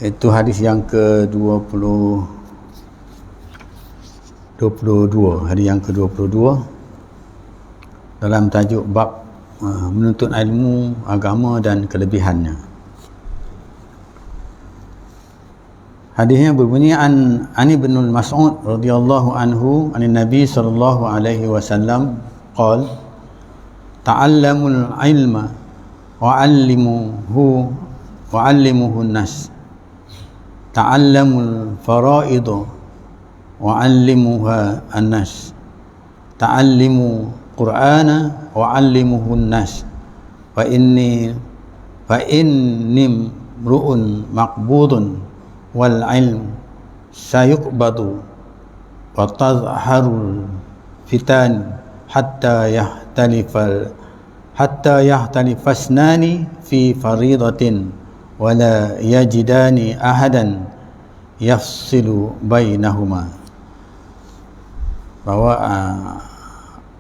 Itu hadis yang ke-22, hadis yang ke-22 dalam tajuk bab menuntut ilmu agama dan kelebihannya. Hadisnya berbunyi an Ibn Mas'ud radhiyallahu anhu anin Nabi sallallahu alaihi wasallam qala ta'allamul ilma wa'allimuhu an-nas ta'allamul fara'id wa'allimuha an-nas ta'allimu Qur'ana wa'allimuhu an-nas fa inni mru'un maqbudun wal ilm sayuqbadu wa tazharul fitan hatta yahtalifasnani fi faridatin wala yajidani ahadan yafsilu bainahuma. Bahwa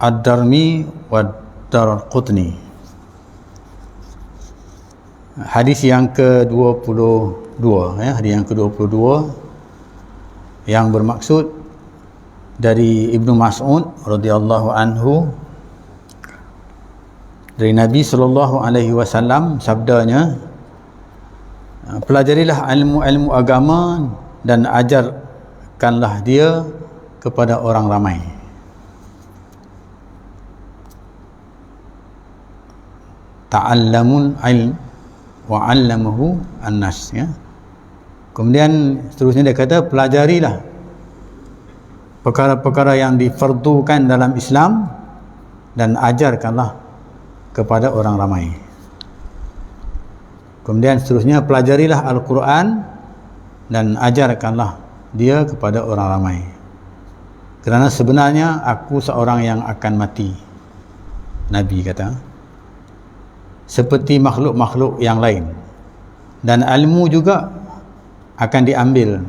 Ad-Darmi wa Darqutni. Hadis yang ke-22 hadis yang ke-22 yang bermaksud dari Ibnu Mas'ud radhiyallahu anhu dari Nabi sallallahu alaihi wasallam, sabdanya, pelajarilah ilmu-ilmu agama dan ajarkanlah dia kepada orang ramai. Ta'allamul ilm wa 'allamahu an-nas, ya. Kemudian seterusnya dia kata, pelajarilah perkara-perkara yang difardukan dalam Islam dan ajarkanlah kepada orang ramai. Kemudian seterusnya, pelajarilah Al-Quran dan ajarkanlah dia kepada orang ramai. Kerana sebenarnya aku seorang yang akan mati, Nabi kata, seperti makhluk-makhluk yang lain, dan ilmu juga akan diambil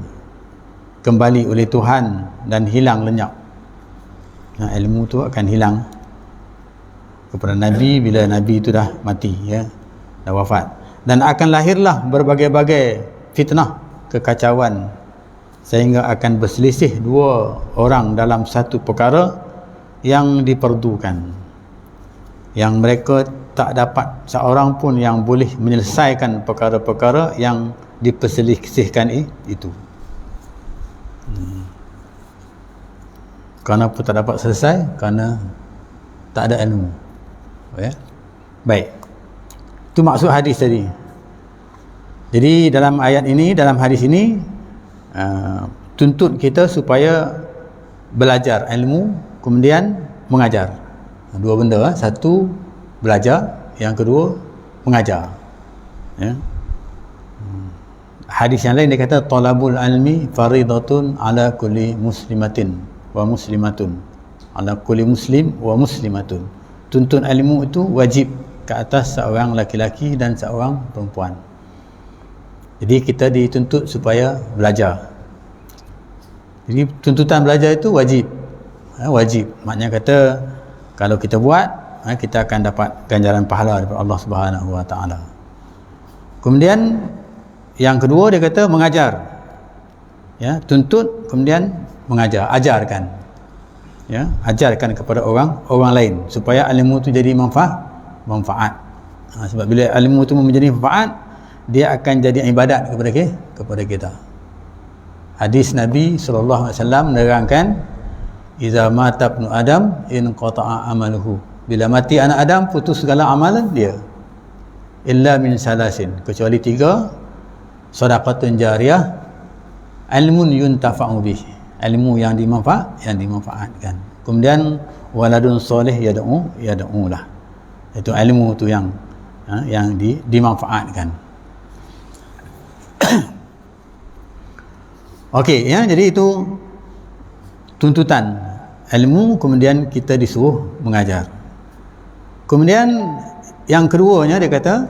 kembali oleh Tuhan dan hilang lenyap. Nah, ilmu tu akan hilang kepada Nabi bila Nabi itu dah mati, ya, dah wafat. Dan akan lahirlah berbagai-bagai fitnah, kekacauan, sehingga akan berselisih dua orang dalam satu perkara yang diperdukan, yang mereka tak dapat seorang pun yang boleh menyelesaikan perkara-perkara yang diperselisihkan itu. Kenapa tak dapat selesai? Kerana tak ada ilmu, ya? Baik, itu maksud hadis tadi. Jadi dalam ayat ini, dalam hadis ini, tuntut kita supaya belajar ilmu, kemudian mengajar. Dua benda, satu belajar, yang kedua mengajar, ya. Hadis yang lain dia kata, talabul ilmi faridatun ala kulli muslimatin wa muslimatun, ala kulli muslim wa muslimatun. Tuntut ilmu itu wajib ke atas seorang laki-laki dan seorang perempuan. Jadi kita dituntut supaya belajar. Jadi tuntutan belajar itu wajib, wajib. Maknanya kata kalau kita buat, kita akan dapat ganjaran pahala daripada Allah Subhanahu wa taala. Kemudian yang kedua dia kata mengajar, ya, tuntut kemudian mengajar, ajarkan, ya, ajarkan kepada orang lain supaya ilmu itu jadi manfaat. Sebab bila ilmu itu menjadi manfaat, dia akan jadi ibadat kepada kita. Hadis Nabi sallallahu alaihi wasallam menerangkan, iza mata ibnu adam in qata'a amaluhu, bila mati anak Adam putus segala amalan dia, illa min salasin, kecuali tiga: sedekahun jariyah, ilmun yuntafa'u bih, ilmu yang dimanfaatkan, kemudian waladun soleh yad'u lah, itu ilmu tu yang dimanfaatkan. Okey, ya, jadi itu tuntutan ilmu, kemudian kita disuruh mengajar. Kemudian yang keduanya dia kata,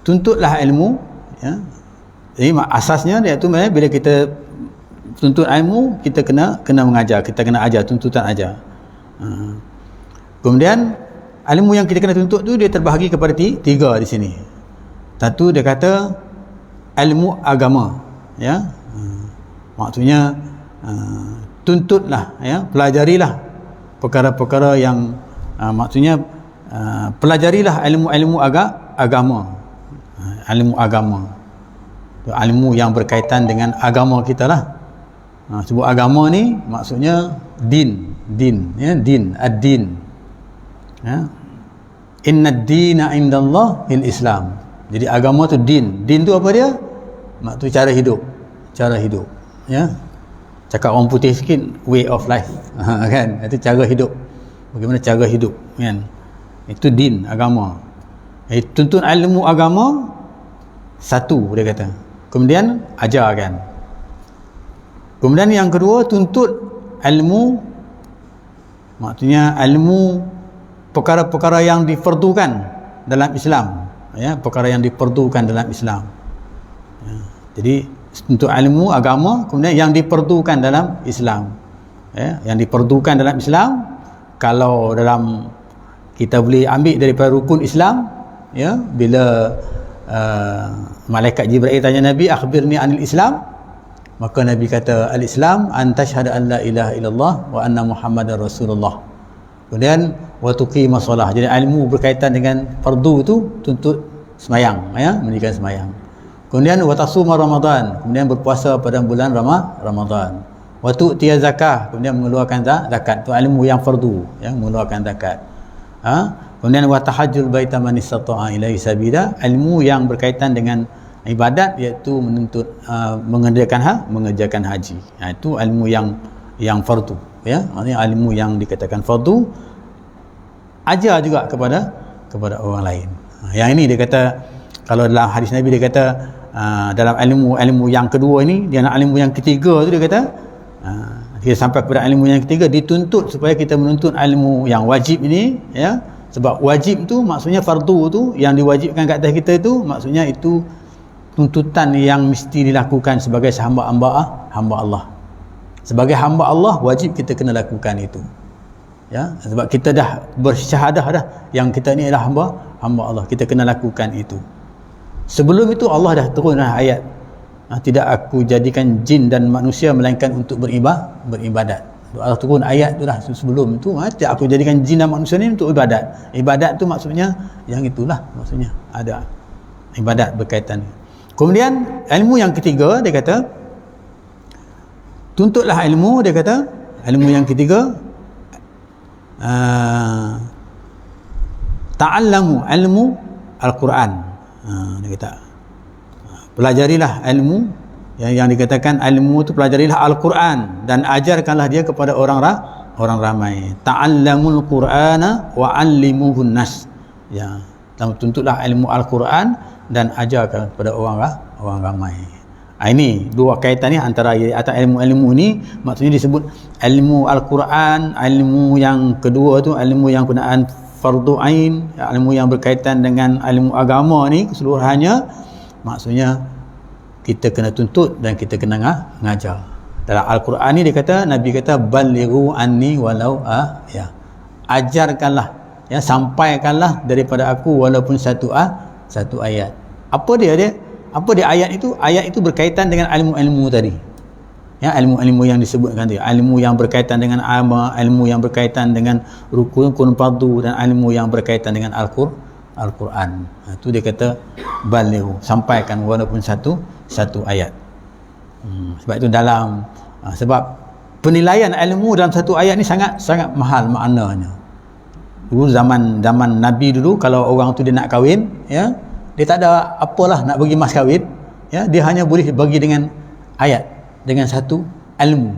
tuntutlah ilmu, ya. Jadi asasnya dia tu, bila kita tuntut ilmu, kita kena mengajar, kita kena ajar, tuntutan ajar. Kemudian ilmu yang kita kena tuntut tu dia terbahagi kepada tiga di sini. Satu dia kata ilmu agama, ya. Maksudnya tuntutlah, ya, pelajarilah perkara-perkara yang maksudnya pelajarilah ilmu-ilmu agama, ilmu agama, ilmu yang berkaitan dengan agama kita lah. Sebut agama ni maksudnya din, ya, din, ad-din, ya. Inna ad-dina indallah il-Islam. Jadi agama tu din. Din tu apa dia? Maksud cara hidup, ya. Cakap orang putih sikit, way of life, kan? Itu cara hidup. Bagaimana cara hidup, kan? Itu din, agama. Tuntut ilmu agama satu, dia kata. Kemudian ajarkan. Kemudian yang kedua, tuntut ilmu, maksudnya ilmu perkara-perkara yang diperlukan dalam Islam, ya, perkara yang diperlukan dalam Islam, ya. Jadi untuk ilmu agama, kemudian yang diperlukan dalam Islam, ya, yang diperlukan dalam Islam, kalau dalam kita boleh ambil daripada rukun Islam, ya, bila malaikat Jibril tanya Nabi, akhbirni anil Islam, maka Nabi kata, al-Islam an tashhadu an la ilaha illallah wa anna Muhammadar Rasulullah. Kemudian wa tuqima solah. Jadi ilmu berkaitan dengan fardu itu tuntut semayang, ya, mendirikan semayang. Kemudian wa tasuma Ramadan, kemudian berpuasa pada bulan Ramadan. Wa tu'tiya zakah, kemudian mengeluarkan zakat. Itu ilmu yang fardu, ya, mengeluarkan zakat. Kemudian wa tahajjul baita man istata'a ilaihi sabila, ilmu yang berkaitan dengan ibadat, iaitu menuntut mengerjakan haji. Itu ilmu yang fardu, ya. Maksudnya ilmu yang dikatakan fardu, ajar juga kepada orang lain. Yang ini dia kata, kalau dalam hadis Nabi dia kata, dalam ilmu yang kedua ini, dia nak ilmu yang ketiga tu, dia kata kita sampai kepada ilmu yang ketiga, dituntut supaya kita menuntut ilmu yang wajib ini, ya. Sebab wajib tu maksudnya fardu tu yang diwajibkan kat atas kita itu, maksudnya itu tuntutan yang mesti dilakukan sebagai hamba Allah. Sebagai hamba Allah wajib kita kena lakukan itu, ya. Sebab kita dah bersyahadah dah yang kita ni adalah hamba Allah, kita kena lakukan itu. Sebelum itu Allah dah turunlah ayat, tidak aku jadikan jin dan manusia melainkan untuk beribadat. Allah turun ayat tu dah sebelum itu, tidak aku jadikan jin dan manusia ni untuk ibadat. Ibadat tu maksudnya yang itulah, maksudnya ada ibadat berkaitan. Kemudian ilmu yang ketiga, dia kata tuntutlah ilmu, dia kata ilmu yang ketiga, ta'allamu ilmu Al-Quran. Dia kata pelajarilah ilmu yang dikatakan ilmu tu, pelajarilah Al-Quran dan ajarkanlah dia kepada orang ramai. Ta'allamul Qur'ana wa 'allimuhun nas, ya. Tuntutlah ilmu Al-Quran dan ajarkan kepada orang ramai. Ini dua kaitan ni antara atas ilmu-ilmu ni, maksudnya disebut ilmu Al-Quran, ilmu yang kedua tu ilmu yang kenaan fardu ain, ilmu yang berkaitan dengan ilmu agama ni keseluruhannya, maksudnya kita kena tuntut dan kita kena ngajar. Dalam Al-Quran ni dia kata, Nabi kata balighu anni walau ya, ajarkanlah, ya, sampaikanlah daripada aku walaupun satu ayat. Apa dia ayat itu? Ayat itu berkaitan dengan ilmu-ilmu tadi, ya, ilmu-ilmu yang disebutkan tadi, ilmu yang berkaitan dengan agama, ilmu yang berkaitan dengan rukun fardu, dan ilmu yang berkaitan dengan Al-Quran. Itu dia kata balighu, sampaikan walaupun satu ayat. Sebab itu dalam sebab penilaian ilmu dalam satu ayat ni sangat mahal maknanya. Dulu zaman Nabi dulu, kalau orang tu dia nak kahwin, ya, dia tak ada apalah nak bagi mas kahwin, ya, dia hanya boleh bagi dengan ayat, dengan satu ilmu,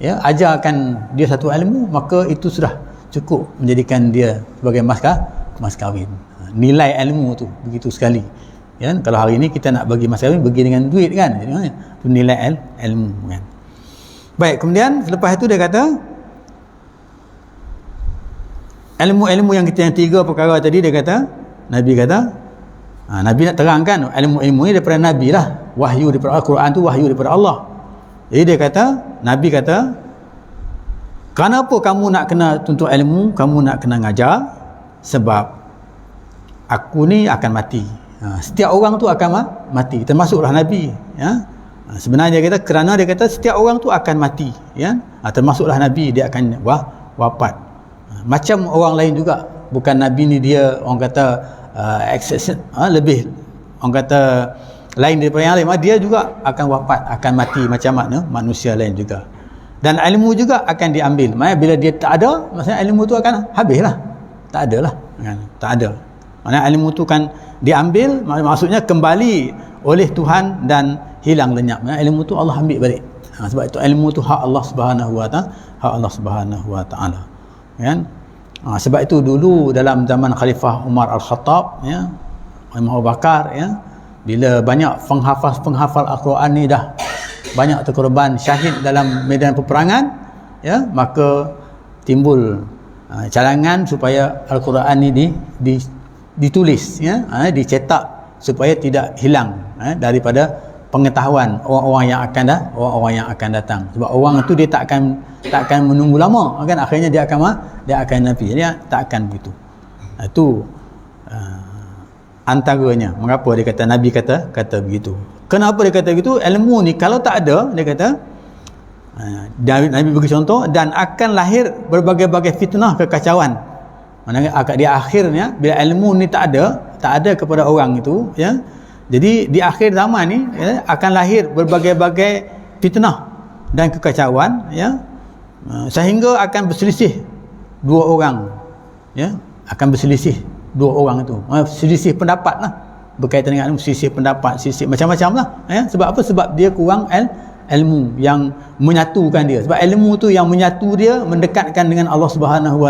ya, ajarkan dia satu ilmu, maka itu sudah cukup menjadikan dia sebagai mas kahwin. Nilai ilmu tu begitu sekali, ya. Kalau hari ini kita nak bagi mas kahwin, bagi dengan duit, kan, itu nilai ilmu, kan. Baik, kemudian selepas itu dia kata ilmu-ilmu yang tiga perkara tadi, dia kata, Nabi kata, Nabi nak terangkan ilmu-ilmu ni daripada Nabi lah, wahyu daripada Al-Quran tu wahyu daripada Allah. Jadi dia kata, Nabi kata, kenapa kamu nak kena tuntut ilmu, kamu nak kena ngajar? Sebab aku ni akan mati. Setiap orang tu akan mati, termasuklah Nabi, ya. Sebenarnya dia kata kerana dia kata setiap orang tu akan mati, ya. Termasuklah Nabi, dia akan wafat. Macam orang lain juga, bukan Nabi ni dia orang kata exception, lebih orang kata lain daripada yang lain, dia juga akan wafat, akan mati macam mana manusia lain juga. Dan ilmu juga akan diambil. Maksudnya bila dia tak ada, maksudnya ilmu tu akan habislah, tak ada lah, kan? Tak ada. Maksudnya ilmu tu kan diambil, maksudnya kembali oleh Tuhan dan hilang lenyap. Maksudnya ilmu tu Allah ambil balik. Sebab itu ilmu tu hak Allah Subhanahu wa taala, hak Allah Subhanahu wa taala, kan? Sebab itu dulu dalam zaman Khalifah Umar Al-Khattab, ya, Imam Abu Bakar, ya, bila banyak penghafal Al-Quran ni dah banyak terkorban syahid dalam medan peperangan, ya, maka timbul calangan supaya Al-Quran ni ditulis, ya, dicetak supaya tidak hilang daripada pengetahuan orang-orang yang akan datang. Sebab orang itu dia tak akan menunggu lama, kan, akhirnya dia akan nabi, dia tak akan begitu. Itu antaranya mengapa dia kata Nabi kata begitu. Kenapa dia kata begitu? Ilmu ni kalau tak ada, dia kata Nabi bagi contoh, dan akan lahir berbagai-bagai fitnah, kekacauan. Maknanya di akhirnya bila ilmu ni tak ada kepada orang itu, ya, jadi di akhir zaman ni, ya, akan lahir berbagai-bagai fitnah dan kekacauan, ya, sehingga akan berselisih dua orang, ya, akan berselisih dua orang itu, selisih pendapat lah, berkaitan dengan ilmu, selisih pendapat, selisih macam-macam lah, ya. Sebab apa? Sebab dia kurang ilmu yang menyatukan dia. Sebab ilmu tu yang menyatu dia, mendekatkan dengan Allah Subhanahu wa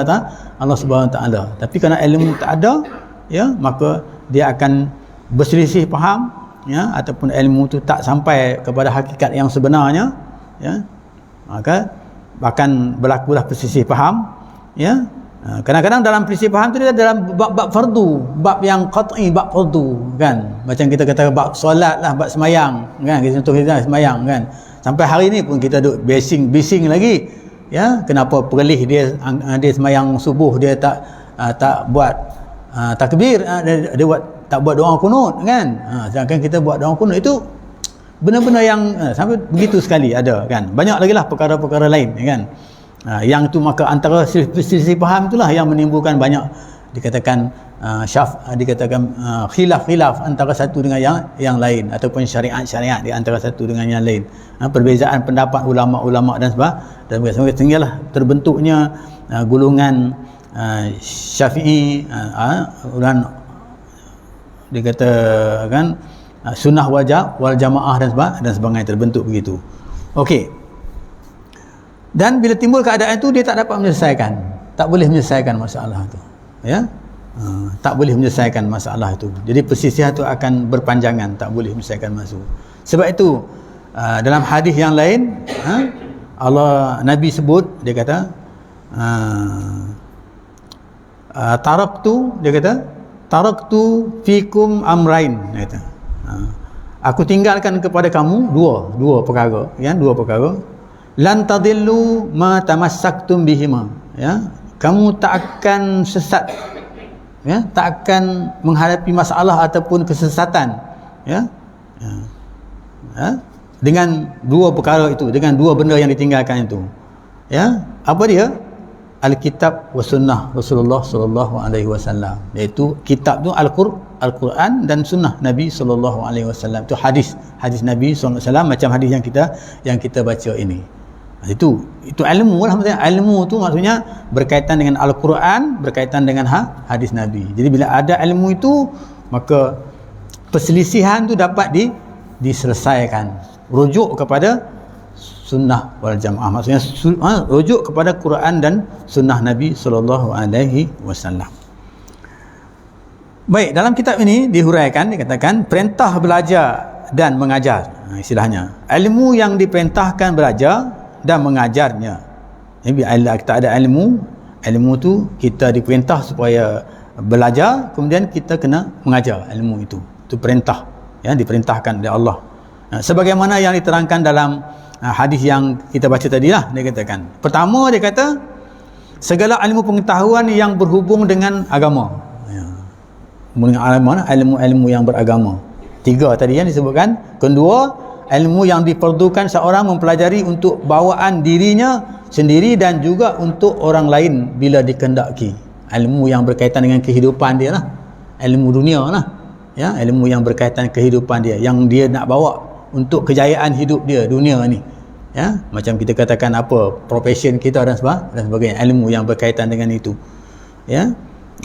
taala. Tapi kerana ilmu tak ada, ya, maka dia akan berselisih faham, ya, ataupun ilmu tu tak sampai kepada hakikat yang sebenarnya, ya, maka akan berlakulah perselisih faham, ya. Kadang-kadang dalam perselisih faham tu dia dalam bab fardu, bab yang qat'i, bab fardu, kan, macam kita kata bab solat lah, bab semayang, kan, contoh kita semayang, kan, sampai hari ni pun kita duk bising lagi, ya, kenapa perlih dia semayang subuh dia tak buat takbir, dia tak buat doa kunut, kan. Sedangkan kita buat doa kunut itu benar-benar yang sampai begitu sekali ada, kan. Banyak lagi lah perkara-perkara lain, kan. Yang tu maka antara selisih faham itulah yang menimbulkan banyak dikatakan khilaf antara satu dengan yang lain, ataupun syariat di antara satu dengan yang lain, perbezaan pendapat ulama-ulama dan sebagainya, sehinggalah terbentuknya golongan Syafi'i, dan dikatakan sunnah wal jamaah dan sebagainya, terbentuk begitu. Okey. Dan bila timbul keadaan itu, dia tak dapat menyelesaikan, tak boleh menyelesaikan masalah itu, ya, tak boleh menyelesaikan masalah itu. Jadi perselisihan itu akan berpanjangan, tak boleh menyelesaikan masalah. Sebab itu dalam hadis yang lain, Nabi sebut, dia kata taraktu fikum amrain, dia kata, aku tinggalkan kepada kamu dua perkara, ya, dua perkara, lan tadillu ma tamassaktum bihima, ya, kamu tak akan sesat, ya, tak akan menghadapi masalah ataupun kesesatan, ya, dengan dua perkara itu, dengan dua benda yang ditinggalkan itu, ya. Apa dia? Alkitab wa sunnah Rasulullah sallallahu alaihi wasallam, iaitu kitab tu Al-Quran dan sunnah Nabi sallallahu alaihi wasallam. Itu hadis Nabi sallallahu alaihi wasallam, macam hadis yang kita baca ini. Itu ilmu lah, maksudnya ilmu tu maksudnya berkaitan dengan Al-Quran, berkaitan dengan hadis Nabi. Jadi bila ada ilmu itu, maka perselisihan tu dapat diselesaikan, rujuk kepada sunnah wal jamaah, maksudnya rujuk kepada Quran dan sunnah Nabi sallallahu alaihi wasallam. Baik, dalam kitab ini dihuraikan, dikatakan perintah belajar dan mengajar, istilahnya ilmu yang diperintahkan belajar dan mengajarnya. Jadi bila kita ada ilmu tu kita diperintah supaya belajar, kemudian kita kena mengajar ilmu itu perintah, ya, diperintahkan oleh Allah. Sebagaimana yang diterangkan dalam hadis yang kita baca tadi lah, dia katakan, pertama dia kata segala ilmu pengetahuan yang berhubung dengan agama, ya, ilmu-ilmu yang beragama. 3 tadi yang disebutkan. Kedua, ilmu yang diperlukan seorang mempelajari untuk bawaan dirinya sendiri dan juga untuk orang lain bila dikehendaki. Ilmu yang berkaitan dengan kehidupan dia lah, ilmu dunia lah, ya, ilmu yang berkaitan kehidupan dia, yang dia nak bawa untuk kejayaan hidup dia dunia ni, ya, macam kita katakan apa profession kita dan sebagainya, ilmu yang berkaitan dengan itu, ya.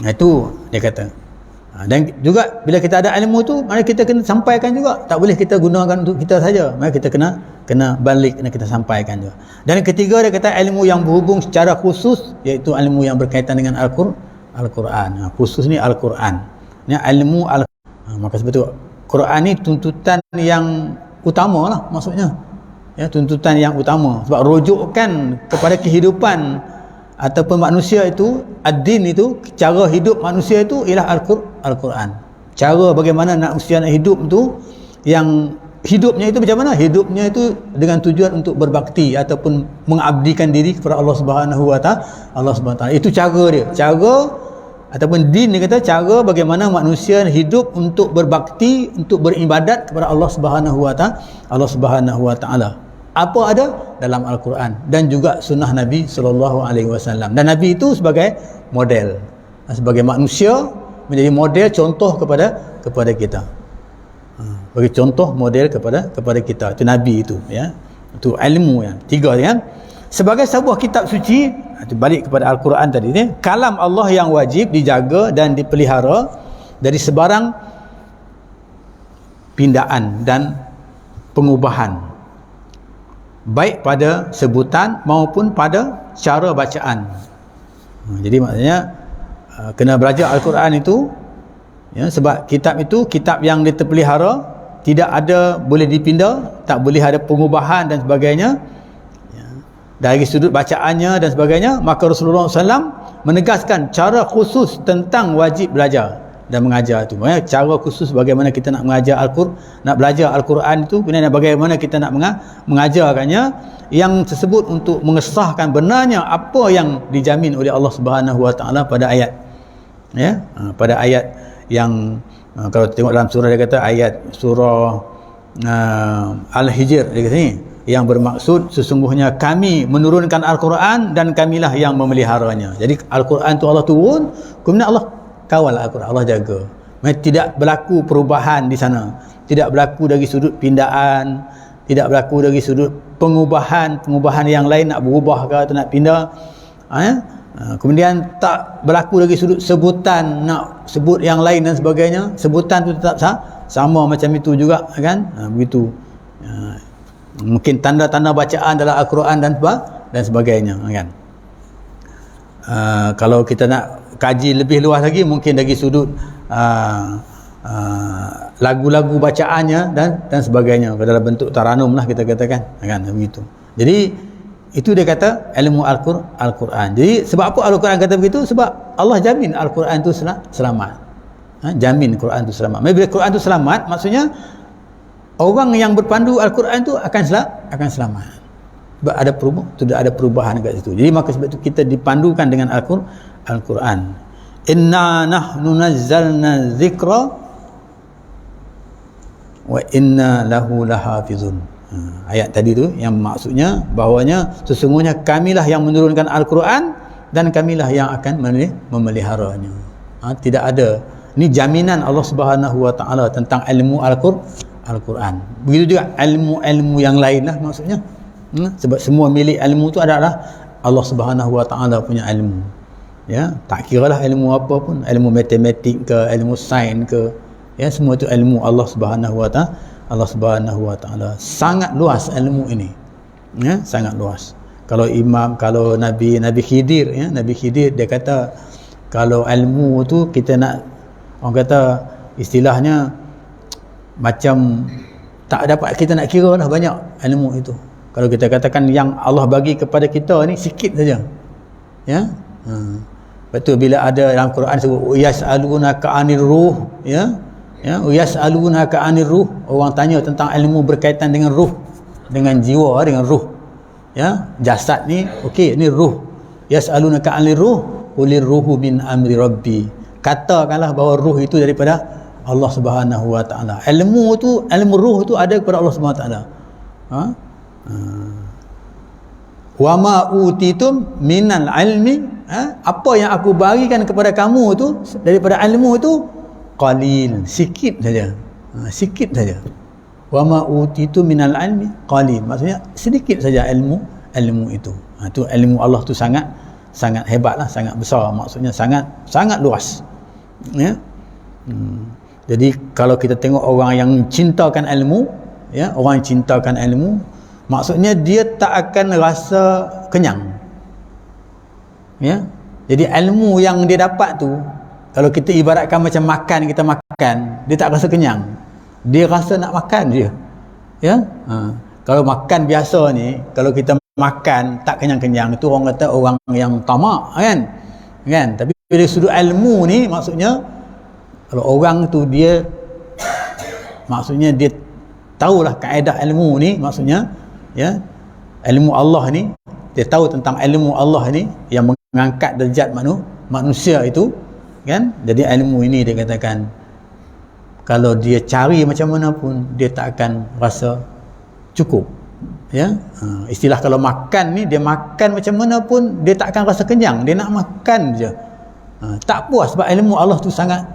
Itu dia kata. Dan juga bila kita ada ilmu tu, mari kita kena sampaikan juga. Tak boleh kita gunakan untuk kita saja. Mari kita kena balik, kena kita sampaikan juga. Dan yang ketiga dia kata ilmu yang berhubung secara khusus, iaitu ilmu yang berkaitan dengan Al-Quran. Khusus ni Al-Quran. Ni ilmu maka sebab tu Quran ni tuntutan yang utama lah maksudnya. Ya, tuntutan yang utama. Sebab rujukan kepada kehidupan ataupun manusia itu, ad-din itu, cara hidup manusia itu ialah Al-Quran. Cara bagaimana manusia nak hidup tu, yang hidupnya itu macam mana? Hidupnya itu dengan tujuan untuk berbakti ataupun mengabdikan diri kepada Allah Subhanahu wa Ta'ala. Itu cara dia. Cara ataupun din dia kata cara bagaimana manusia hidup untuk berbakti, untuk beribadat kepada Allah Subhanahu wa Ta'ala. Apa ada dalam Al-Quran dan juga sunnah Nabi SAW. Dan Nabi itu sebagai model, sebagai manusia menjadi model contoh kepada kita, bagi contoh model kepada kita. Itu Nabi itu, ya. Itu ilmu yang 3 kan. Sebagai sebuah kitab suci, balik kepada Al-Quran tadi ni, kalam Allah yang wajib dijaga dan dipelihara dari sebarang pindaan dan pengubahan, baik pada sebutan maupun pada cara bacaan. Jadi maksudnya kena belajar Al-Quran itu, ya, sebab kitab itu kitab yang diterpelihara, tidak ada boleh dipindah, tak boleh ada pengubahan dan sebagainya, ya, dari sudut bacaannya dan sebagainya. Maka Rasulullah SAW menegaskan cara khusus tentang wajib belajar dan mengajar itu. Maksudnya cara khusus bagaimana kita nak mengajar Al-Quran, nak belajar Al-Quran itu, kemudian bagaimana kita nak mengajarkannya, yang tersebut untuk mengesahkan benarnya apa yang dijamin oleh Allah Subhanahu wa Ta'ala pada ayat, ya, pada ayat yang kalau tengok dalam surah dia kata ayat surah Al-Hijr dia kata ni, yang bermaksud sesungguhnya kami menurunkan Al-Quran dan kamilah yang memeliharanya. Jadi Al-Quran tu Allah turun, kemudian Allah kawal Al-Quran, Allah jaga. Maksudnya tidak berlaku perubahan di sana, tidak berlaku dari sudut pindaan, tidak berlaku dari sudut pengubahan yang lain, nak berubah ke atau nak pindah, kemudian tak berlaku dari sudut sebutan, nak sebut yang lain dan sebagainya, sebutan tu tetap sama macam itu juga kan. Begitu. Mungkin tanda-tanda bacaan dalam Al-Quran dan sebagainya kan. Kalau kita nak kaji lebih luas lagi, mungkin dari sudut lagu-lagu bacaannya dan sebagainya, dalam bentuk taranum lah kita katakan kan, begitu. Jadi itu dia kata ilmu Al-Quran. Jadi sebab apa Al-Quran kata begitu? Sebab Allah jamin Al-Quran itu selamat. Jamin Quran itu selamat. Bila Quran itu selamat, maksudnya orang yang berpandu Al-Quran itu akan selamat. Sebab ada perubahan kat situ. Jadi maka sebab itu kita dipandukan dengan Al-Quran. Inna nahnu nazzalna dzikra wa inna lahu lahafizun. Ayat tadi tu yang maksudnya bahawanya sesungguhnya kamilah yang menurunkan Al-Quran dan kamilah yang akan memeliharanya. Tidak ada. Ini jaminan Allah Subhanahu wa Ta'ala tentang ilmu Al-Quran. Begitu juga ilmu-ilmu yang lain lah maksudnya. Sebab semua milik ilmu tu adalah Allah Subhanahu wa Ta'ala punya ilmu. Ya, tak kiralah ilmu apa pun, ilmu matematik ke, ilmu sains ke, ya, semua itu ilmu Allah Subhanahu wa Ta'ala. Sangat luas ilmu ini. Ya, sangat luas. Kalau Nabi Khidir, ya, Nabi Khidir dia kata kalau ilmu tu kita nak, orang kata istilahnya macam tak dapat kita nak kira lah banyak ilmu itu. Kalau kita katakan yang Allah bagi kepada kita ni sikit saja, ya. Betul, bila ada dalam Quran sebut yas'alunaka 'anir ruh, ya, yas'alunaka 'anir ruh, orang tanya tentang ilmu berkaitan dengan ruh, dengan jiwa, dengan ruh, ya, jasad ni okey, ni ruh. Yas'alunaka 'anir ruh, qulir ruhu min amri rabbi, katakanlah bahawa ruh itu daripada Allah Subhanahu wa taala. Ilmu ruh tu ada kepada Allah Subhanahu wa taala. Wa ma utitum minal ilmi, apa yang aku berikan kepada kamu tu daripada ilmu tu qalil, sikit saja. Sikit saja. Wa ma utitum minal ilmi qalil, maksudnya sedikit saja ilmu itu. Tu ilmu Allah tu sangat hebatlah, sangat besar, maksudnya sangat luas. Ya. Jadi kalau kita tengok orang yang cintakan ilmu, ya, orang yang cintakan ilmu, maksudnya dia tak akan rasa kenyang. Ya. Jadi ilmu yang dia dapat tu, kalau kita ibaratkan macam makan, kita makan, dia tak rasa kenyang. Dia rasa nak makan je. Ya. Kalau makan biasa ni, kalau kita makan tak kenyang-kenyang, itu orang kata orang yang tamak, kan? Tapi dari sudut ilmu ni, maksudnya kalau orang tu dia, maksudnya dia tahulah kaedah ilmu ni, maksudnya, ya, ilmu Allah ni, dia tahu tentang ilmu Allah ni yang mengangkat derajat manusia itu, kan? Jadi ilmu ini dia katakan kalau dia cari macam mana pun dia tak akan rasa cukup. Ya, istilah kalau makan ni, dia makan macam mana pun dia tak akan rasa kenyang, dia nak makan je. Tak puas sebab ilmu Allah tu sangat.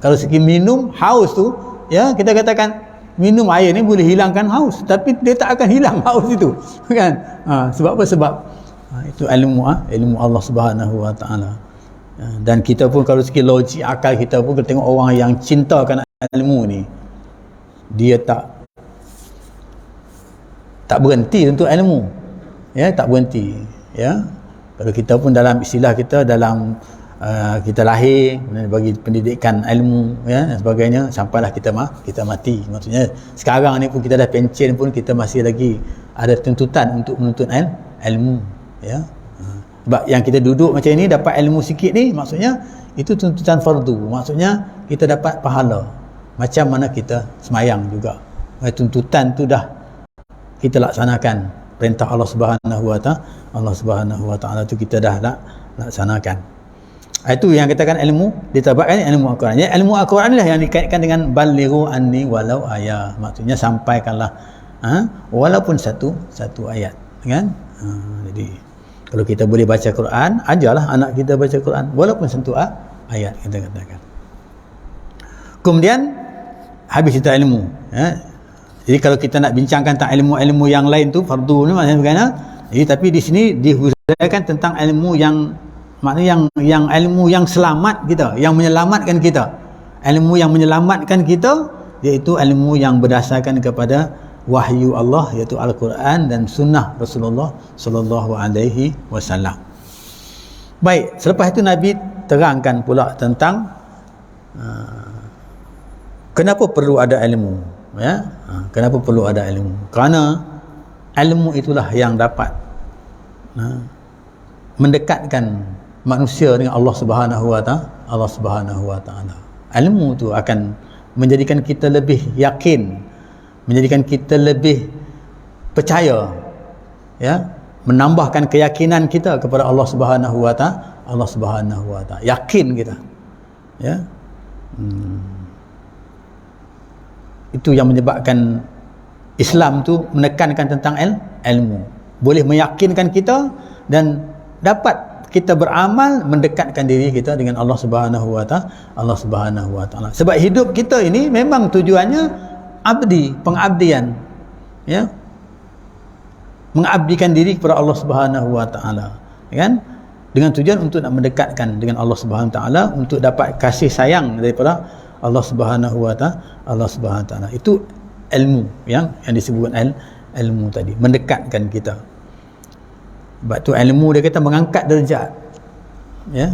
Kalau segi minum, haus tu, ya, kita katakan minum air ni boleh hilangkan haus, tapi dia tak akan hilang haus itu, kan? Sebab apa? Sebab itu ilmu Allah Subhanahu wa taala. Dan kita pun kalau segi logik akal kita pun, kita tengok orang yang cintakan ilmu ni, dia tak berhenti untuk ilmu, ya, tak berhenti, ya. Kalau kita pun dalam istilah kita, dalam kita lahir, bagi pendidikan ilmu, ya, dan sebagainya, sampailah kita mati. Maksudnya sekarang ni pun kita dah pencen pun, kita masih lagi ada tuntutan untuk menuntut ilmu, ya. Sebab yang kita duduk macam ni dapat ilmu sikit ni, maksudnya itu tuntutan fardu, maksudnya kita dapat pahala macam mana kita semayang juga. Tuntutan tu dah kita laksanakan, perintah Allah Subhanahu wa taala tu kita dah laksanakan. Itu yang katakan ilmu ditabatkan ilmu Al-Quran. Ya, ilmu Al-Quran lah yang dikaitkan dengan balighu anni walau ayat, maksudnya sampaikanlah walaupun satu ayat, kan? Jadi kalau kita boleh baca Quran, ajarlah anak kita baca Quran walaupun satu ayat, kita katakan. Kemudian habis kita ilmu, ya. Jadi kalau kita nak bincangkan tentang ilmu-ilmu yang lain tu, fardu ni maksudnya bagaimana? Jadi tapi di sini dihuraikan tentang ilmu yang, maknanya yang ilmu yang selamat kita, yang menyelamatkan kita. Ilmu yang menyelamatkan kita iaitu ilmu yang berdasarkan kepada wahyu Allah, iaitu Al-Quran dan sunnah Rasulullah sallallahu alaihi wasallam. Baik, selepas itu Nabi terangkan pula tentang kenapa perlu ada ilmu, ya. Kenapa perlu ada ilmu? Kerana ilmu itulah yang dapat mendekatkan manusia dengan Allah Subhanahu wa taala. Ilmu tu akan menjadikan kita lebih yakin, menjadikan kita lebih percaya, ya, menambahkan keyakinan kita kepada Allah Subhanahu wa taala. Yakin kita, ya. Itu yang menyebabkan Islam tu menekankan tentang ilmu, boleh meyakinkan kita dan dapat kita beramal mendekatkan diri kita dengan Allah Subhanahu wa taala. Sebab hidup kita ini memang tujuannya pengabdian, ya, mengabdikan diri kepada Allah Subhanahu wa taala, kan, dengan tujuan untuk nak mendekatkan dengan Allah Subhanahu wa taala, untuk dapat kasih sayang daripada Allah Subhanahu wa taala. Itu ilmu yang disebutkan ilmu tadi, mendekatkan kita. Sebab tu ilmu dia kata mengangkat derajat, ya.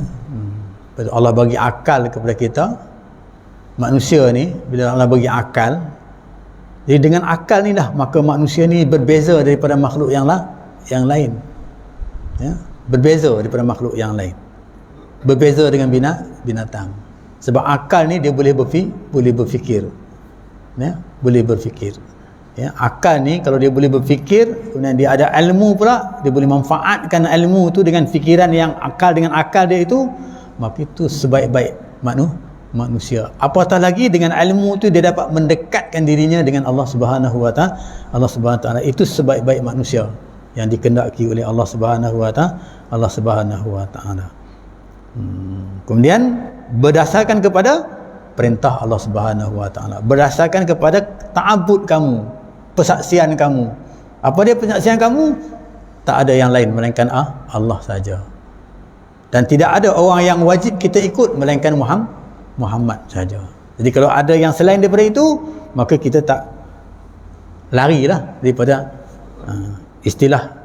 Allah bagi akal kepada kita manusia ni. Bila Allah bagi akal, jadi dengan akal ni dah maka manusia ni berbeza daripada makhluk yang lain, ya. Berbeza daripada makhluk yang lain, berbeza dengan binatang. Sebab akal ni dia boleh berfikir, ya, boleh berfikir, ya. Akal ni kalau dia boleh berfikir, kemudian dia ada ilmu pula, dia boleh manfaatkan ilmu tu dengan fikiran yang dengan akal dia itu, maka itu sebaik-baik manusia. Apatah lagi dengan ilmu tu dia dapat mendekatkan dirinya dengan Allah Subhanahu wa taala. Allah Subhanahu wa taala itu sebaik-baik manusia yang dikehendaki oleh Allah Subhanahu wa taala. Kemudian berdasarkan kepada perintah Allah Subhanahu wa taala, berdasarkan kepada ta'abbud kamu, persaksian kamu. Apa dia persaksian kamu? Tak ada yang lain melainkan Allah saja. Dan tidak ada orang yang wajib kita ikut melainkan Muhammad saja. Jadi kalau ada yang selain daripada itu, maka kita tak larilah daripada istilah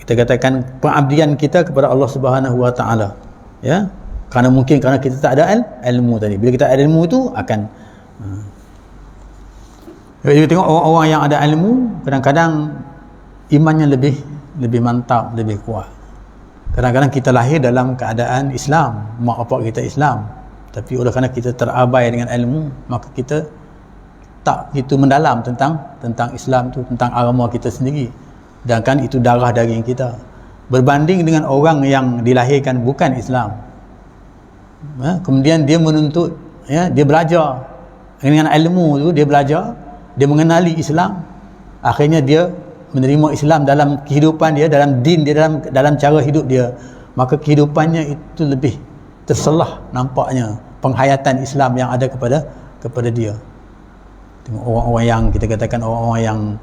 kita katakan pengabdian kita kepada Allah Subhanahu wa taala. Ya, kerana kita tak ada ilmu tadi. Bila kita ada ilmu itu akan kita tengok orang-orang yang ada ilmu, kadang-kadang imannya lebih mantap, lebih kuat. Kadang-kadang kita lahir dalam keadaan Islam, mak bapak kita Islam, tapi oleh kerana kita terabai dengan ilmu, maka kita tak begitu mendalam tentang Islam tu, tentang agama kita sendiri. Sedangkan itu darah daging kita. Berbanding dengan orang yang dilahirkan bukan Islam, kemudian dia menuntut, dia belajar dengan ilmu tu, dia belajar, dia mengenali Islam, akhirnya dia menerima Islam dalam kehidupan dia, dalam din dia, dalam cara hidup dia, maka kehidupannya itu lebih terselah nampaknya penghayatan Islam yang ada kepada dia. Tengok orang-orang yang kita katakan orang-orang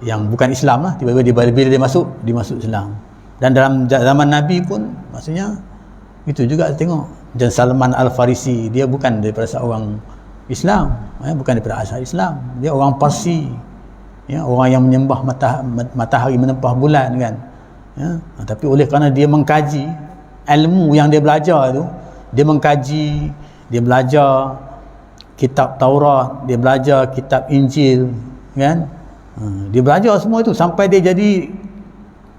yang bukan Islam lah, tiba-tiba bila dia masuk Islam. Dan dalam zaman Nabi pun maksudnya itu juga tengok Jan Salman Al-Farisi, dia bukan daripada seorang Islam, bukan daripada asal Islam, dia orang Parsi, orang yang menyembah matahari menempah bulan kan, tapi oleh kerana dia mengkaji ilmu yang dia belajar tu, dia mengkaji, dia belajar kitab Taurat, dia belajar kitab Injil kan, dia belajar semua itu sampai dia jadi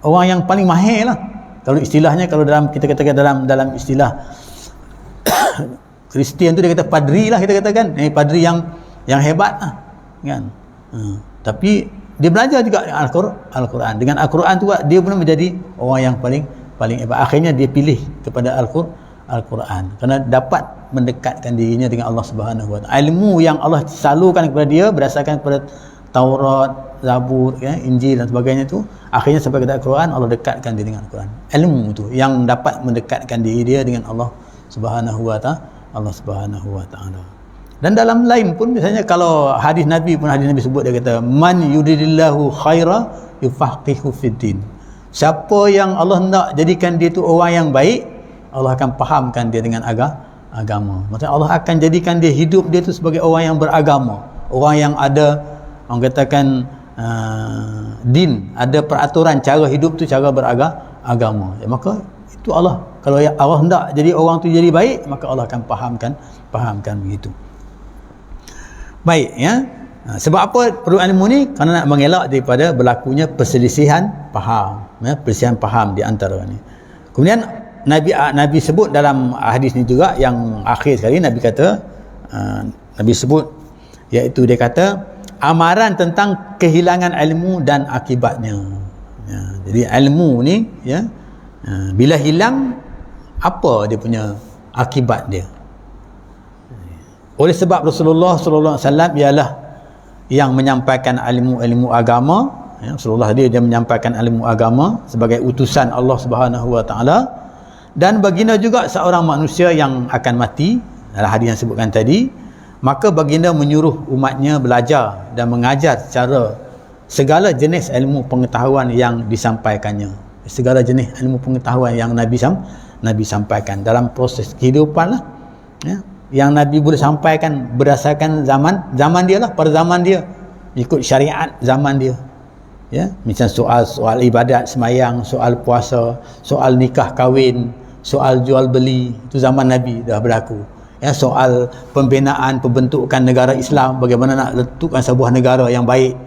orang yang paling mahir lah. Kalau istilahnya, kalau dalam kita katakan dalam istilah Kristian tu dia kata padri lah, kita katakan padri yang hebat lah kan. Tapi dia belajar juga Al-Quran. Dengan Al-Quran tu dia pun menjadi orang yang paling hebat. Akhirnya dia pilih kepada Al-Quran kerana dapat mendekatkan dirinya dengan Allah Subhanahu wa taala. Ilmu yang Allah salurkan kepada dia berdasarkan kepada Taurat, Zabur, Injil dan sebagainya tu, akhirnya sampai kepada Al-Quran, Allah dekatkan dia dengan Al-Quran. Ilmu tu yang dapat mendekatkan diri dia dengan Allah Subhanahu wa taala. Dan dalam lain pun, misalnya kalau hadis Nabi sebut, dia kata man yuridillahu khaira yufaqihu fiddin. Siapa yang Allah nak jadikan dia tu orang yang baik, Allah akan fahamkan dia dengan agama. Maksudnya Allah akan jadikan dia, hidup dia tu sebagai orang yang beragama, orang yang ada, orang katakan din, ada peraturan cara hidup tu, cara beragama. Maka itu Allah, kalau Allah hendak jadi orang tu jadi baik, maka Allah akan fahamkan begitu. Baik, sebab apa perlu ilmu ni? Kerana nak mengelak daripada berlakunya perselisihan faham di antara ni. Kemudian Nabi sebut dalam hadis ni juga, yang akhir sekali Nabi kata, Nabi sebut, iaitu dia kata amaran tentang kehilangan ilmu dan akibatnya. Jadi ilmu ni bila hilang, apa dia punya akibat dia? Oleh sebab Rasulullah sallallahu alaihi wasallam ialah yang menyampaikan ilmu agama, Rasulullah dia menyampaikan ilmu agama sebagai utusan Allah Subhanahu wa taala, dan baginda juga seorang manusia yang akan mati dalam hadis yang sebutkan tadi. Maka baginda menyuruh umatnya belajar dan mengajar secara segala jenis ilmu pengetahuan yang disampaikannya. Segala jenis ilmu pengetahuan yang Nabi sampaikan dalam proses kehidupan lah, yang Nabi boleh sampaikan berdasarkan zaman dia lah, pada zaman dia, ikut syariat zaman dia. Macam soal ibadat semayang, soal puasa, soal nikah kahwin, soal jual beli, itu zaman Nabi dah berlaku. Soal pembentukan negara Islam, bagaimana nak letakkan sebuah negara yang baik,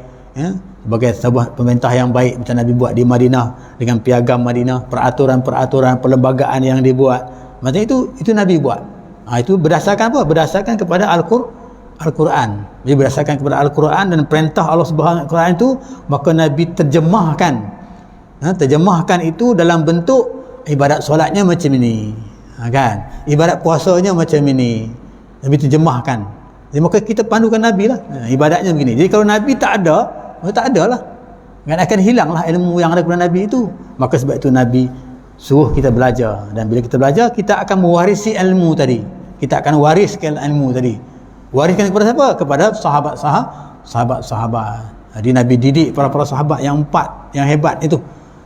sebagai sebuah pemerintah yang baik, macam Nabi buat di Madinah dengan piagam Madinah, peraturan-peraturan perlembagaan yang dibuat, macam itu Nabi buat. Itu berdasarkan apa? Berdasarkan kepada Al-Quran. Jadi berdasarkan kepada Al-Quran dan perintah Allah Subhanahu wa taala itu, maka Nabi terjemahkan itu dalam bentuk ibadat solatnya macam ini, Kan ibadat puasanya macam ini, Nabi terjemahkan. Jadi maka kita pandukan Nabi lah, ibadatnya begini. Jadi kalau Nabi tak ada, tak ada lah, kan akan hilang lah ilmu yang ada kepada Nabi itu. Maka sebab itu Nabi suruh kita belajar, dan bila kita belajar kita akan mewarisi ilmu tadi, kita akan wariskan ilmu tadi. Wariskan kepada siapa? Kepada sahabat-sahabat. Jadi Nabi didik para sahabat yang 4 yang hebat itu,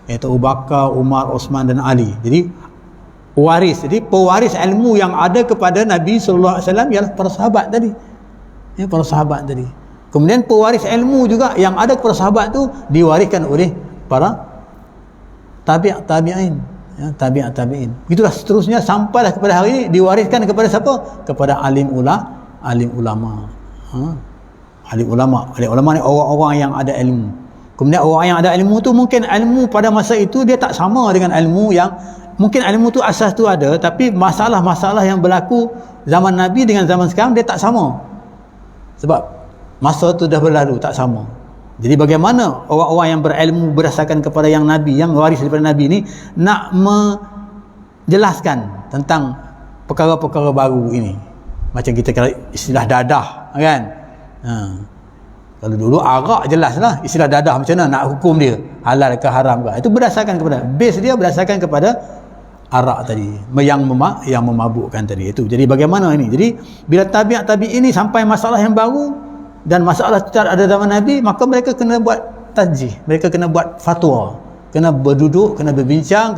iaitu Abu Bakar, Umar, Osman dan Ali. Jadi waris, jadi pewaris ilmu yang ada kepada Nabi sallallahu alaihi wasallam ialah para sahabat tadi. Ya, para sahabat tadi. Kemudian pewaris ilmu juga yang ada kepada sahabat tu diwariskan oleh para tabi'in. Ya, tabi'in. Begitulah seterusnya sampailah kepada hari ini diwariskan kepada siapa? Kepada alim ulama. Alim ulama ni orang-orang yang ada ilmu. Kemudian orang yang ada ilmu tu mungkin ilmu pada masa itu dia tak sama dengan ilmu yang mungkin ilmu tu asas tu ada, tapi masalah-masalah yang berlaku zaman Nabi dengan zaman sekarang dia tak sama. Sebab masa tu dah berlalu, tak sama. Jadi bagaimana orang-orang yang berilmu berdasarkan kepada yang Nabi, yang waris daripada Nabi ni nak menjelaskan tentang perkara-perkara baru ini. Macam kita kata istilah dadah, kan? Kalau dulu arak jelas lah istilah dadah macam mana nak hukum dia, halal ke haram ke. Itu berdasarkan kepada base dia, berdasarkan kepada arak tadi yang memabukkan tadi itu. Jadi bagaimana ini? Jadi bila tabi' ini sampai masalah yang baru dan masalah tidak ada zaman Nabi, maka mereka kena buat tajih, mereka kena buat fatwa, kena berduduk, kena berbincang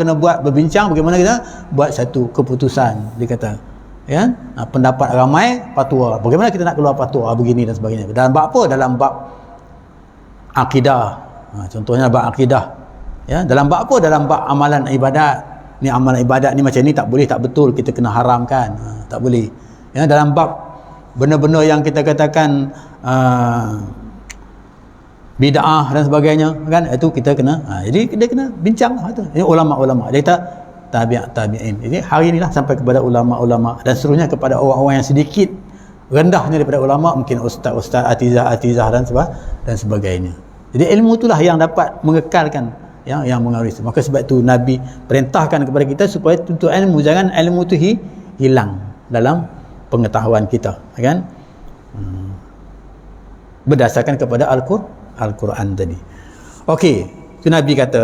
bagaimana kita buat satu keputusan. Dia kata, ya, pendapat ramai, fatwa, bagaimana kita nak keluar fatwa begini dan sebagainya. Dalam bab apa? Dalam bab akidah. Contohnya bab akidah, ya. Dalam bab apa? Dalam bab amalan ibadat. Ni amalan ibadat ni macam ni tak boleh, tak betul, kita kena haramkan, tak boleh. Ya, dalam bab benda-benda yang kita katakan bid'ah dan sebagainya, kan, itu kita kena jadi dia kena bincang lah tu. Ini ulama-ulama dia kata tabi'in. Jadi hari inilah sampai kepada ulama-ulama dan seterusnya kepada orang-orang yang sedikit rendahnya daripada ulama, mungkin ustaz-ustaz, atizah dan sebagainya. Jadi ilmu itulah yang dapat mengekalkan yang mengaris. Maka sebab itu Nabi perintahkan kepada kita supaya tuntut ilmu, jangan ilmu itu hilang dalam pengetahuan kita, kan? Berdasarkan kepada Al-Quran tadi. Okey, itu Nabi kata,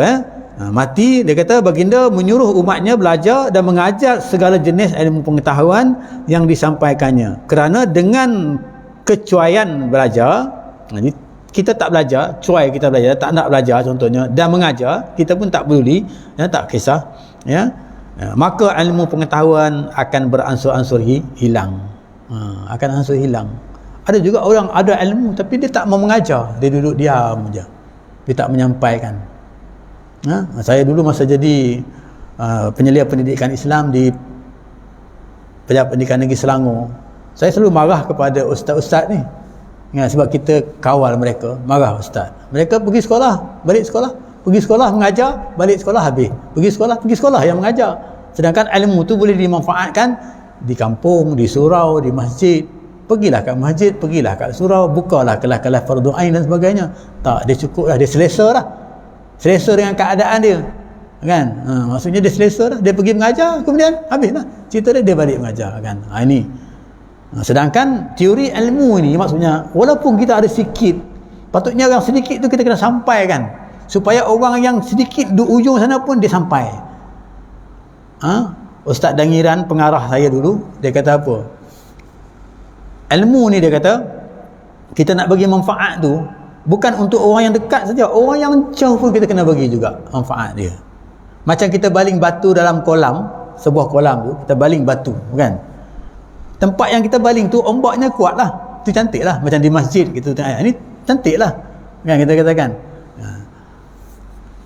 mati, dia kata baginda menyuruh umatnya belajar dan mengajar segala jenis ilmu pengetahuan yang disampaikannya, kerana dengan kecuaian belajar, jadi kita tak belajar, cuai kita belajar, tak nak belajar contohnya, dan mengajar, kita pun tak peduli, ya, tak kisah, ya, maka ilmu pengetahuan akan beransur-ansur hilang. Akan ansur hilang. Ada juga orang ada ilmu tapi dia tak mau mengajar, dia duduk diam saja, dia tak menyampaikan. Saya dulu masa jadi penyelia pendidikan Islam di Pejabat Pendidikan Negeri Selangor, saya selalu marah kepada ustaz-ustaz ni, sebab kita kawal mereka. Marah ustaz, mereka pergi sekolah, balik sekolah, pergi sekolah mengajar, balik sekolah habis, pergi sekolah yang mengajar. Sedangkan ilmu tu boleh dimanfaatkan di kampung, di surau, di masjid. Pergilah kat masjid, pergilah kat surau, bukalah kelas-kelas fardu ain dan sebagainya. Tak, dia cukup lah, dia selesa lah, selesa dengan keadaan dia, kan? Maksudnya dia selesa lah, dia pergi mengajar, kemudian habislah cerita dia balik mengajar, kan? Ini sedangkan teori ilmu ini maksudnya walaupun kita ada sikit, patutnya orang sedikit tu kita kena sampaikan supaya orang yang sedikit di ujung sana pun dia sampai. Ustaz Dangiran, pengarah saya dulu, dia kata apa? Ilmu ni, dia kata, kita nak bagi manfaat tu bukan untuk orang yang dekat saja, orang yang jauh pun kita kena bagi juga manfaat dia. Macam kita baling batu dalam kolam, sebuah kolam tu, kita baling batu, kan? Tempat yang kita baling tu ombaknya kuat lah, tu cantik lah, macam di masjid kita tengok, ini cantik lah, kan, kita katakan.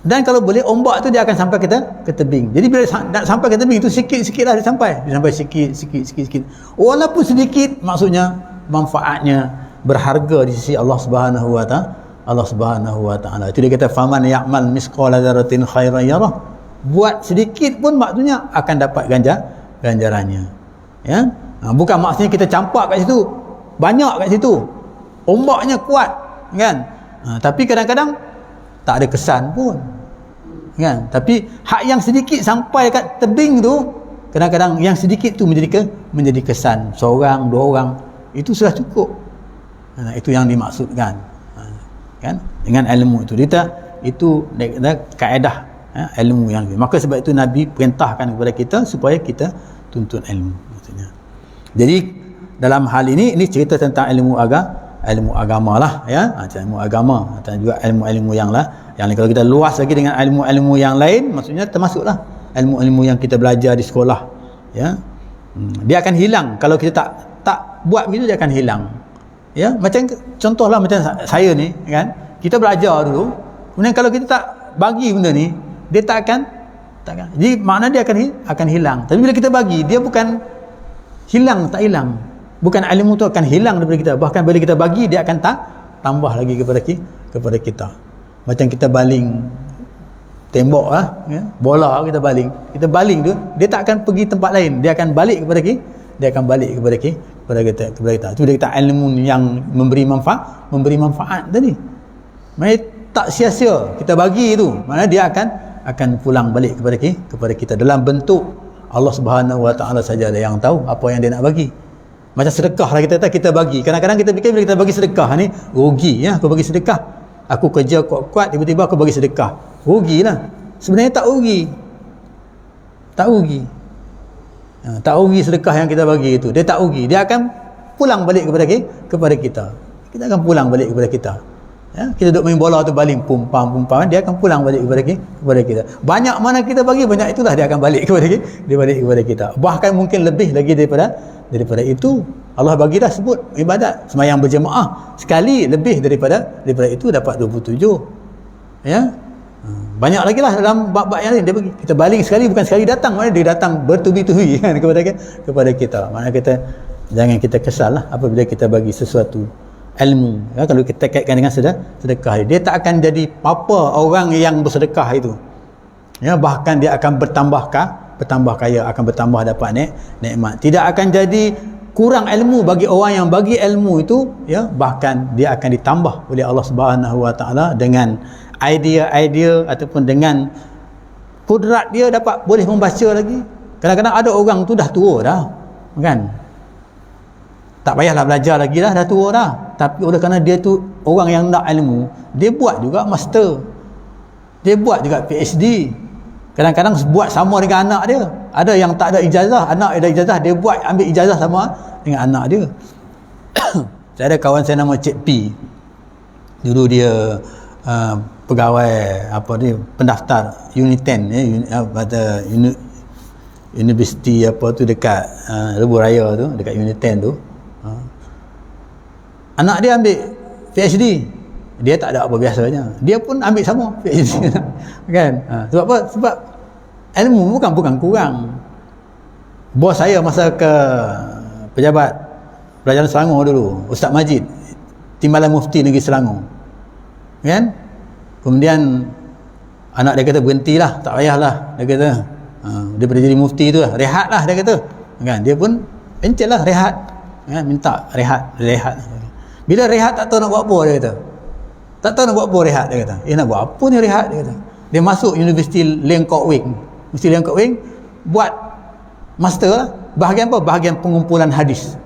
Dan kalau boleh ombak tu dia akan sampai ke tebing. Jadi bila nak sampai ke tebing tu sikit-sikit lah dia sampai sikit. Walaupun sedikit, maksudnya manfaatnya berharga di sisi Allah Subhanahu wa taala. Itu dia kata faman ya'mal misqala dzarratin khairan yarah. Buat sedikit pun maksudnya akan dapat ganjarannya. Ya. Bukan maksudnya kita campak kat situ, banyak kat situ, ombaknya kuat, kan? Tapi kadang-kadang tak ada kesan pun, kan? Tapi hak yang sedikit sampai kat tebing tu, Kadang-kadang yang sedikit tu menjadi kesan seorang, dua orang, itu sudah cukup. Itu yang dimaksudkan, kan, dengan ilmu itu. Itu kaedah ilmu yang maka sebab itu Nabi perintahkan kepada kita supaya kita tuntut ilmu maksudnya. Jadi dalam hal ini cerita tentang ilmu agama lah, ya, ilmu agama dan juga ilmu-ilmu yang lain. Kalau kita luas lagi dengan ilmu-ilmu yang lain, maksudnya termasuklah ilmu-ilmu yang kita belajar di sekolah, ya. Dia akan hilang kalau kita tak buat begitu, dia akan hilang. Ya, macam contohlah macam saya ni, kan, kita belajar dulu, kemudian kalau kita tak bagi benda ni, dia takkan. Jadi makna dia akan hilang. Tapi bila kita bagi, dia bukan hilang, tak hilang. Bukan ilmu tu akan hilang daripada kita. Bahkan bila kita bagi, dia akan tambah lagi kepada kita. Macam kita baling tembok lah, ya? Bola kita baling tu, dia tak akan pergi tempat lain, dia akan balik kepada kita. Itu dia kata ilmu yang memberi manfaat tadi. Maksudnya tak sia-sia kita bagi itu, maknanya dia akan pulang balik kepada kita dalam bentuk Allah Subhanahu Wa Taala saja yang tahu apa yang dia nak bagi. Macam sedekah lah kita bagi. Kadang-kadang kita fikir bila kita bagi sedekah ni rugi, ya, aku bagi sedekah. Aku kerja kuat-kuat, tiba-tiba aku bagi sedekah. Rugilah. Sebenarnya tak rugi. Tak rugi sedekah yang kita bagi itu. Dia tak rugi. Dia akan pulang balik kepada kita. Kita akan pulang balik kepada kita. Ya, kita duduk main bola tu baling pum-pam, dia akan pulang balik kepada kita. Banyak mana kita bagi, banyak itulah dia akan balik kepada kita. Bahkan mungkin lebih lagi daripada itu. Allah bagi dah sebut ibadat sembahyang berjemaah sekali, lebih daripada itu dapat 27. Ya. Banyak lagi lah dalam bab-bab yang lain dia bagi. Kita baling sekali, bukan sekali datang, maknanya dia datang bertubi-tubi kan kepada kita. Maknanya kita jangan kita kesal lah apabila kita bagi sesuatu ilmu, ya, kalau kita kaitkan dengan sedekah, dia tak akan jadi apa orang yang bersedekah itu, ya, bahkan dia akan bertambah kaya, akan bertambah dapat nikmat. Tidak akan jadi kurang ilmu bagi orang yang bagi ilmu itu, ya, bahkan dia akan ditambah oleh Allah Subhanahu Wa Taala dengan idea-idea ataupun dengan kudrat dia boleh membaca lagi. Kadang-kadang ada orang tu dah tua dah, kan, tak payahlah belajar lagi dah tua dah, tapi oleh kerana dia tu orang yang nak ilmu, dia buat juga master, dia buat juga PhD, kadang-kadang buat sama dengan anak dia. Ada yang tak ada ijazah, anak ada ijazah, dia buat ambil ijazah sama dengan anak dia. Saya ada kawan saya nama Cik P, dulu dia pegawai pendaftar Uniten, universiti dekat Lebuh Raya tu, dekat Uniten tu. Anak dia ambil PhD, dia tak ada apa biasanya, dia pun ambil sama PhD. Kan, sebab apa? Sebab ilmu bukan kurang. Bos saya masa ke pejabat Kerajaan Selangor dulu, Ustaz Majid, Timbalan Mufti Negeri Selangor, kan, kemudian anak dia kata berhentilah, tak payahlah, dia kata daripada jadi mufti tu lah, rehatlah, dia kata, kan, dia pun encel lah, rehat, kan, minta rehat. Bila rehat tak tahu nak buat apa, dia kata. Tak tahu nak buat apa rehat, dia kata. Nak buat apa ni rehat, dia kata. Dia masuk Universiti Leong Kok Wing. Universiti Leong Kok Wing buat master lah. Bahagian apa? Bahagian pengumpulan hadis.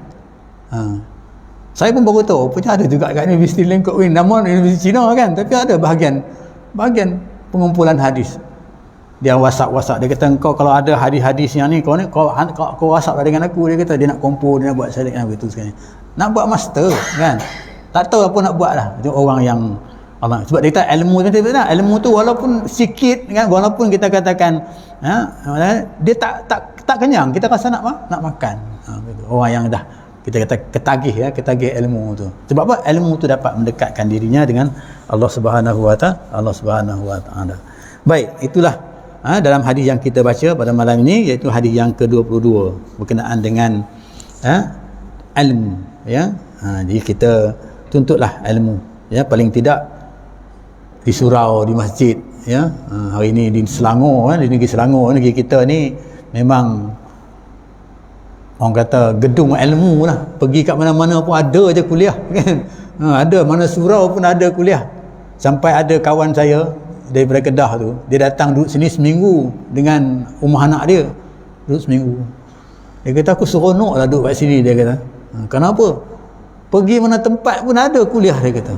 Saya pun baru tahu, punya ada juga kat Universiti Leong Kok Wing. Nama Universiti Cina kan, tapi ada bahagian pengumpulan hadis. Dia WhatsApp, dia kata, kau kalau ada hadis-hadis yang ni, kau WhatsApp lah dengan aku, dia kata, dia nak kompon, dia nak buat syarikat yang begitu sekali. Nak buat master, kan, tak tahu apa nak buat lah. Itu orang yang Allah, sebab dia kata ilmu tu walaupun sikit, kan, walaupun kita katakan dia tak kenyang, kita rasa nak makan. Orang yang dah kita kata ketagih ilmu tu. Sebab apa? Ilmu tu dapat mendekatkan dirinya dengan Allah Subhanahu Wa Taala. Baik, itulah dalam hadis yang kita baca pada malam ini, iaitu hadis yang ke-22 berkenaan dengan ilmu, ya. Jadi kita tuntutlah ilmu, ya, paling tidak di surau, di masjid, ya. Hari ini di Selangor, di negeri Selangor, negeri kita ni memang orang kata gedung ilmu lah, pergi kat mana-mana pun ada je kuliah, kan. Ada mana surau pun ada kuliah. Sampai ada kawan saya daripada Kedah tu, dia datang duduk sini seminggu dengan rumah anak dia, duduk seminggu. Dia kata aku seronok lah duduk kat sini, dia kata. Kenapa? Pergi mana tempat pun ada kuliah, dia kata.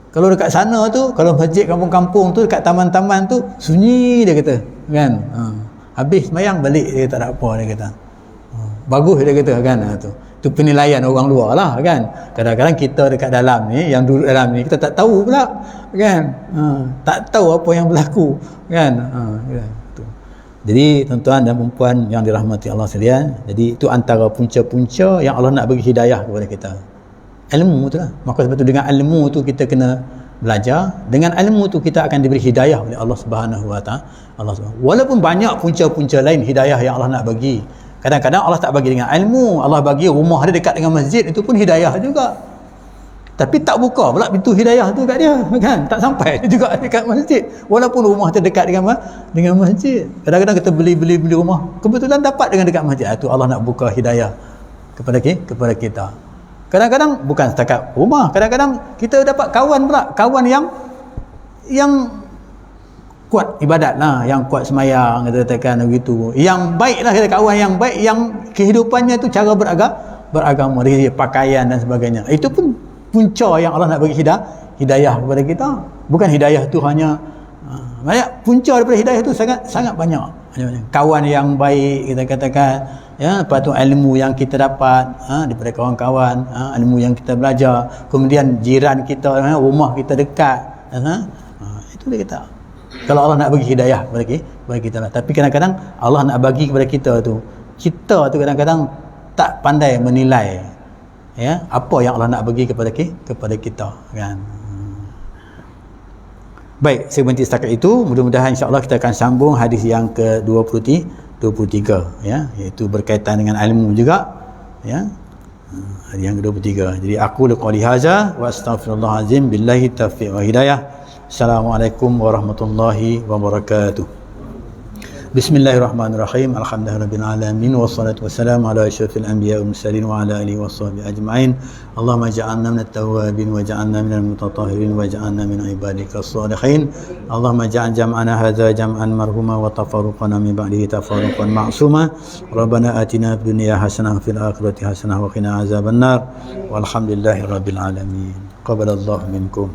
Kalau dekat sana tu, kalau masjid kampung-kampung tu, dekat taman-taman tu, sunyi, dia kata. Kan? Habis semayang balik, dia tak ada apa, dia kata. Bagus, dia kata, kan? Tu penilaian orang luar lah, kan? Kadang-kadang kita dekat dalam ni, yang duduk dalam ni, kita tak tahu pula, kan? Tak tahu apa yang berlaku, kan? Jadi tuan-tuan dan perempuan yang dirahmati Allah sekalian, jadi itu antara punca-punca yang Allah nak bagi hidayah kepada kita. Ilmu tu lah. Maka sebab tu dengan ilmu tu kita kena belajar. Dengan ilmu tu kita akan diberi hidayah oleh Allah Subhanahu Wa Taala. Walaupun banyak punca-punca lain hidayah yang Allah nak bagi. Kadang-kadang Allah tak bagi dengan ilmu, Allah bagi rumah dia dekat dengan masjid, itu pun hidayah juga. Tapi tak buka pula pintu hidayah tu kat dia, kan? Tak sampai juga dekat masjid. Walaupun rumah tu dekat dengan masjid. Kadang-kadang kita beli rumah, kebetulan dapat dengan dekat masjid. Itu Allah nak buka hidayah kepada kita. Kadang-kadang bukan setakat rumah, kadang-kadang kita dapat kawan pula, kawan yang kuat ibadat lah, yang kuat semayang, kita katakan begitu. Yang baik lah, kita kawan yang baik, yang kehidupannya tu cara beragama, dari pakaian dan sebagainya. Itu pun punca yang Allah nak bagi hidayah kepada kita. Bukan hidayah tu hanya banyak, punca daripada hidayah tu sangat banyak. Kawan yang baik, kita katakan, ya, lepas tu ilmu yang kita dapat daripada kawan-kawan, ilmu yang kita belajar, kemudian jiran kita, rumah kita dekat, itu dia kata. Kalau Allah nak bagi hidayah kepada kita lah. Tapi kadang-kadang Allah nak bagi kepada kita tu kadang-kadang tak pandai menilai, ya, apa yang Allah nak bagi kepada kita, kan. Baik, saya berhenti setakat itu. Mudah-mudahan insya-Allah kita akan sambung hadis yang ke-23, ya, iaitu berkaitan dengan ilmu juga, ya. Hadis yang ke-23. Jadi aku qouli hadza wa astaghfirullah azim billahi taufiq wa hidayah. Assalamualaikum warahmatullahi wabarakatuh. Bismillahirrahmanirrahim. Alhamdulillahirabbil alamin wassalatu wassalamu ala asyrafil anbiya'i wal mursalin wa ala alihi washabbihi ajma'in. Allahumma ja'alna minat tawwabin wa ja'alna minal mutatahhirin wa ja'alna min ibadikas shalihin. Allahumma ja'al jam'ana hadza jam'an marhuma wa tafarruqana min ba'dihi tafarruqan ma'suma. Rabbana atina fid dunya hasanah wa fil akhirati hasanah wa qina azabannar. Walhamdulillahirabbil alamin. Qabalallahu minkum.